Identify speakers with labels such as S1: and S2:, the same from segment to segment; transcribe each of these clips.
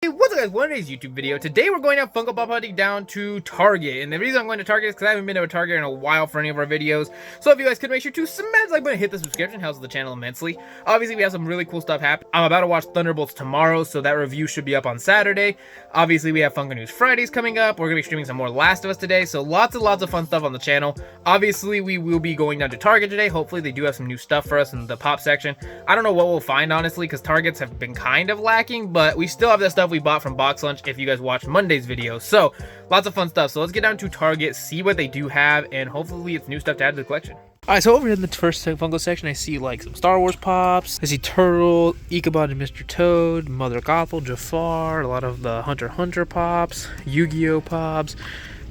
S1: Hey, what's up guys, one today's YouTube video. Today we're going out Funko Pop hunting down to Target, and the reason I'm going to Target is because I haven't been to a Target in a while for any of our videos. So if you guys could make sure to smash the like button, hit the subscription, helps the channel immensely. Obviously we have some really cool stuff happening. I'm about to watch Thunderbolts tomorrow, so that review should be up on Saturday. Obviously we have Funko News Fridays coming up. We're going to be streaming some more Last of Us today, so lots and lots of fun stuff on the channel. Obviously we will be going down to Target today. Hopefully they do have some new stuff for us in the pop section. I don't know what we'll find honestly, because Targets have been kind of lacking, but we still have that stuff we bought from Box Lunch if you guys watched Monday's video. So lots of fun stuff. So let's get down to Target, see what they do have, and hopefully it's new stuff to add to the collection. Alright, so over in the first Funko section, I see like some Star Wars pops. I see Turtle, Ichabod and Mr. Toad, Mother Gothel, Jafar, a lot of the Hunter x Hunter pops, Yu-Gi-Oh pops,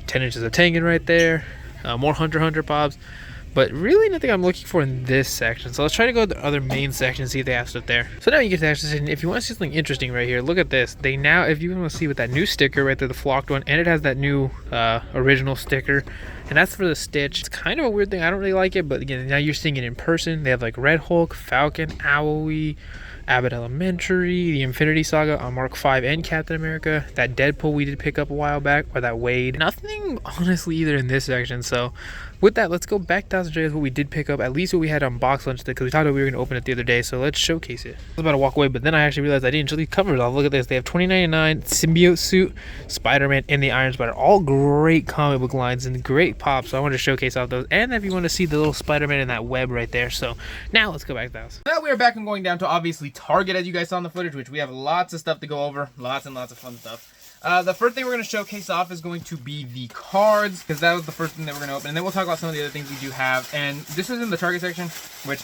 S1: 10 inches of Tengen right there, more Hunter x Hunter pops. But really nothing I'm looking for in this section. So let's try to go to the other main section and see if they have stuff there. So now you get to actually, if you want to see something interesting right here, look at this. They now, if you want to see with that new sticker right there, the flocked one, and it has that new original sticker, and that's for the Stitch. It's kind of a weird thing. I don't really like it, but again, now you're seeing it in person. They have like Red Hulk, Falcon, Owie, Abbott Elementary, the Infinity Saga on Mark V and Captain America, that Deadpool we did pick up a while back, or that Wade. Nothing honestly either in this section. So with that, let's go back down to show you what we did pick up, at least what we had on Box Lunch, because we thought we were going to open it the other day. So let's showcase it. I was about to walk away, but then I actually realized I didn't really cover it all. Look at this. They have 2099 Symbiote Suit, Spider-Man, and the Iron Spider. All great comic book lines and great pops. So I wanted to showcase all those. And if you want to see the little Spider-Man in that web right there. So now let's go back down. Now we are back and going down to obviously Target, as you guys saw in the footage, which we have lots of stuff to go over. Lots and lots of fun stuff. The first thing we're going to showcase off is going to be the cards, because that was the first thing that we're going to open. And then we'll talk about some of the other things we do have. And this is in the Target section, which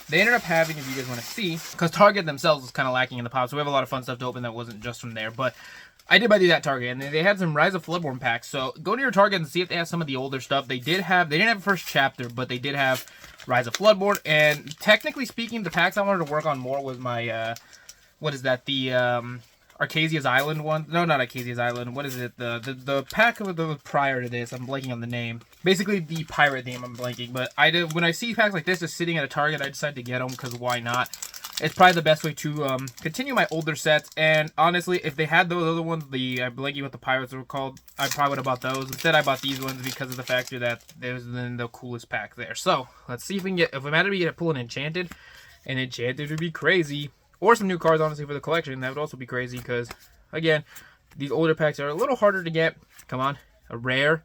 S1: they ended up having, if you guys want to see, because Target themselves was kind of lacking in the pop. So we have a lot of fun stuff to open that wasn't just from there. But I did buy these at Target, and they had some Rise of Floodborn packs. So go to your Target and see if they have some of the older stuff. They didn't have a first chapter, but they did have Rise of Floodborn. And technically speaking, the packs I wanted to work on more was my, what is that, the Arcasia's Island one. No, not Arcasia's Island. What is it? The pack of the prior to this. I'm blanking on the name. Basically the pirate theme. I'm blanking. But when I see packs like this just sitting at a Target, I decided to get them because why not? It's probably the best way to continue my older sets. And honestly, if they had those other ones, I'm blanking what the pirates were called, I probably would have bought those. Instead, I bought these ones because of the factor that there's the coolest pack there. So let's see if we can get. If we matter, we get to pull an Enchanted, and Enchanted would be crazy. Or some new cards, honestly, for the collection. That would also be crazy because, again, these older packs are a little harder to get. Come on. A rare,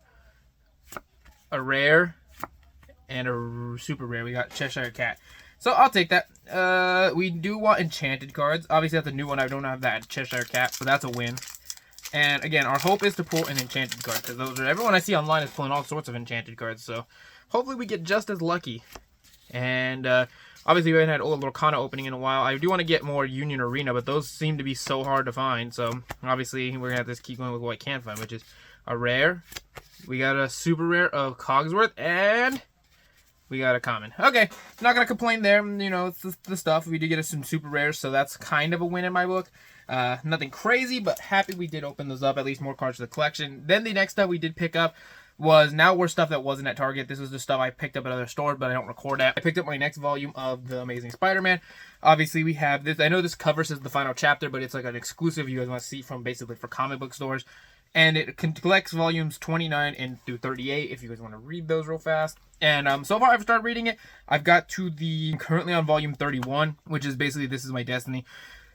S1: and a super rare. We got Cheshire Cat. So I'll take that. We do want Enchanted cards. Obviously, that's a new one. I don't have that Cheshire Cat, so that's a win. And, again, our hope is to pull an Enchanted card because everyone I see online is pulling all sorts of Enchanted cards. So hopefully we get just as lucky. And, obviously, we haven't had Old Lorcana opening in a while. I do want to get more Union Arena, but those seem to be so hard to find. So, obviously, we're going to have to keep going with what I can find, which is a rare. We got a super rare of Cogsworth, and we got a common. Okay, not going to complain there. You know, it's the stuff. We did get some super rares, so that's kind of a win in my book. Nothing crazy, but happy we did open those up. At least more cards to the collection. Then the next stuff we did pick up was stuff that wasn't at Target. This was the stuff I picked up at other stores, but I don't record at. I picked up my next volume of The Amazing Spider-Man. Obviously, we have this. I know this cover says the final chapter, but it's like an exclusive you guys want to see from basically for comic book stores. And it collects volumes 29 and through 38 if you guys want to read those real fast. And so far I've started reading it. I've got to currently on volume 31, which is basically This Is My Destiny.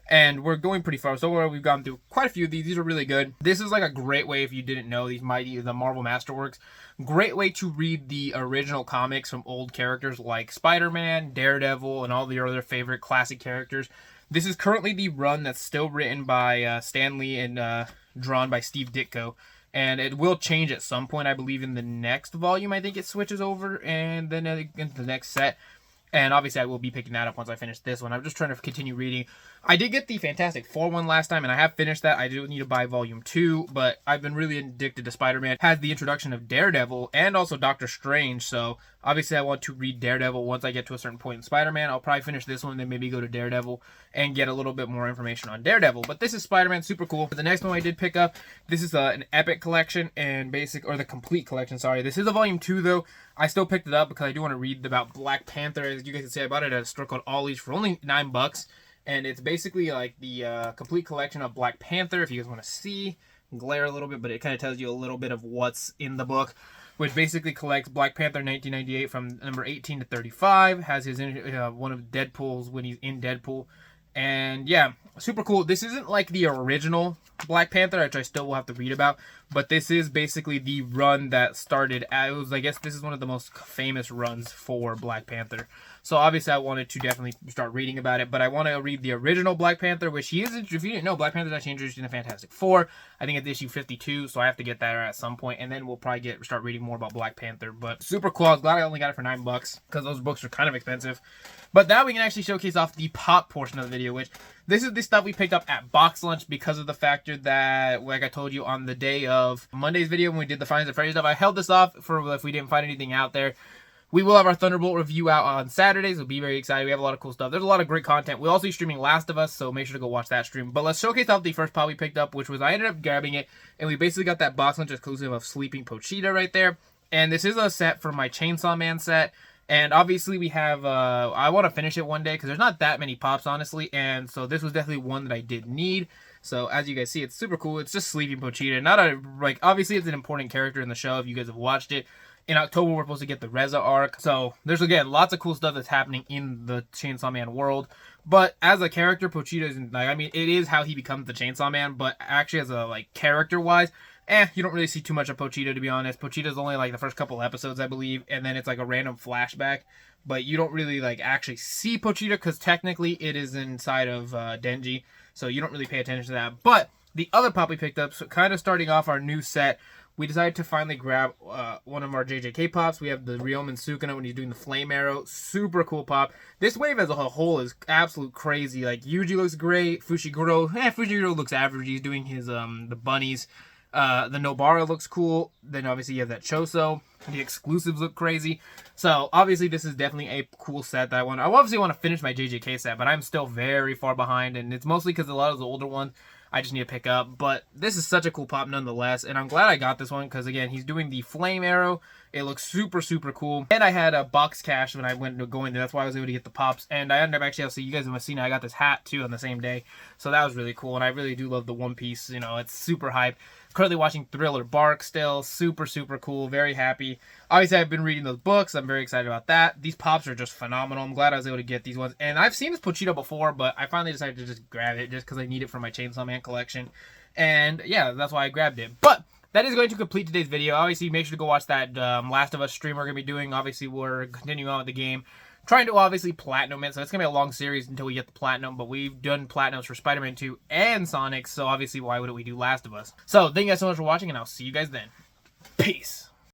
S1: And we're going pretty far. So far, we've gone through quite a few of these. These are really good. This is like a great way, if you didn't know, the Marvel Masterworks. Great way to read the original comics from old characters like Spider-Man, Daredevil, and all the other favorite classic characters. This is currently the run that's still written by Stan Lee and drawn by Steve Ditko. And it will change at some point, I believe, in the next volume. I think it switches over and then into the next set. And obviously, I will be picking that up once I finish this one. I'm just trying to continue reading. I did get the Fantastic Four one last time, and I have finished that. I do need to buy Volume 2, but I've been really addicted to Spider-Man. It has the introduction of Daredevil and also Doctor Strange, so obviously I want to read Daredevil once I get to a certain point in Spider-Man. I'll probably finish this one, then maybe go to Daredevil and get a little bit more information on Daredevil. But this is Spider-Man, super cool. The next one I did pick up, this is an Epic collection and the complete collection, sorry. This is a Volume 2, though. I still picked it up because I do want to read about Black Panther. As you guys can see, I bought it at a store called Ollie's for only $9. and it's basically like the complete collection of Black Panther. If you guys want to see, glare a little bit, but it kind of tells you a little bit of what's in the book, which basically collects Black Panther 1998 from number 18 to 35. Has his one of Deadpool's when he's in Deadpool, and yeah, super cool. This isn't like the original Black Panther, which I still will have to read about, but this is basically the run that started. It was, I guess, this is one of the most famous runs for Black Panther. So obviously, I wanted to definitely start reading about it, but I want to read the original Black Panther, which he is. If you didn't know, Black Panther's actually introduced in the Fantastic Four. I think it's issue 52, so I have to get that at some point, and then we'll probably start reading more about Black Panther. But super cool. I was glad I only got it for $9 because those books are kind of expensive. But now we can actually showcase off the pop portion of the video, which this is the stuff we picked up at Box Lunch because of the factor that, like I told you on the day of Monday's video when we did the Finds and Freddy stuff, I held this off for if we didn't find anything out there. We will have our Thunderbolt review out on Saturdays. We'll be very excited. We have a lot of cool stuff. There's a lot of great content. We'll also be streaming Last of Us, so make sure to go watch that stream. But let's showcase off the first pop we picked up, which was I ended up grabbing it, and we basically got that Box Lunch exclusive of Sleeping Pochita right there. And this is a set for my Chainsaw Man set. And obviously we have, I want to finish it one day because there's not that many pops, honestly. And so this was definitely one that I did need. So as you guys see, it's super cool. It's just Sleeping Pochita. Not a, like, obviously it's an important character in the show if you guys have watched it. In October, we're supposed to get the Reza arc. So there's, again, lots of cool stuff that's happening in the Chainsaw Man world. But as a character, Pochita isn't, like, I mean, it is how he becomes the Chainsaw Man. But actually as a, like, character-wise, you don't really see too much of Pochita, to be honest. Pochita's only, like, the first couple episodes, I believe. And then it's, like, a random flashback. But you don't really, like, actually see Pochita because technically it is inside of Denji. So you don't really pay attention to that. But the other pop we picked up, so kind of starting off our new set, we decided to finally grab one of our JJK pops. We have the Ryomen Sukuna when he's doing the flame arrow. Super cool pop. This wave as a whole is absolute crazy. Like, Yuji looks great. Fushiguro looks average. He's doing his the bunnies. The Nobara looks cool. Then obviously you have that Choso. The exclusives look crazy. So obviously this is definitely a cool set that I want. I obviously want to finish my JJK set, but I'm still very far behind, and it's mostly because a lot of the older ones I just need to pick up. But this is such a cool pop nonetheless, and I'm glad I got this one because, again, he's doing the flame arrow. It looks super, super cool. And I had a box cash when I went to go in there. That's why I was able to get the pops. And I ended up actually, you guys have seen it, I got this hat too on the same day. So that was really cool. And I really do love the One Piece. You know, it's super hype. Currently watching Thriller Bark still. Super, super cool. Very happy. Obviously, I've been reading those books. I'm very excited about that. These pops are just phenomenal. I'm glad I was able to get these ones. And I've seen this Pochita before, but I finally decided to just grab it just because I need it for my Chainsaw Man collection. And yeah, that's why I grabbed it. But that is going to complete today's video. Obviously, make sure to go watch that Last of Us stream we're going to be doing. Obviously, we're continuing on with the game. Trying to obviously platinum it, so it's going to be a long series until we get the platinum, but we've done platinums for Spider-Man 2 and Sonic, so obviously why wouldn't we do Last of Us? So, thank you guys so much for watching, and I'll see you guys then. Peace!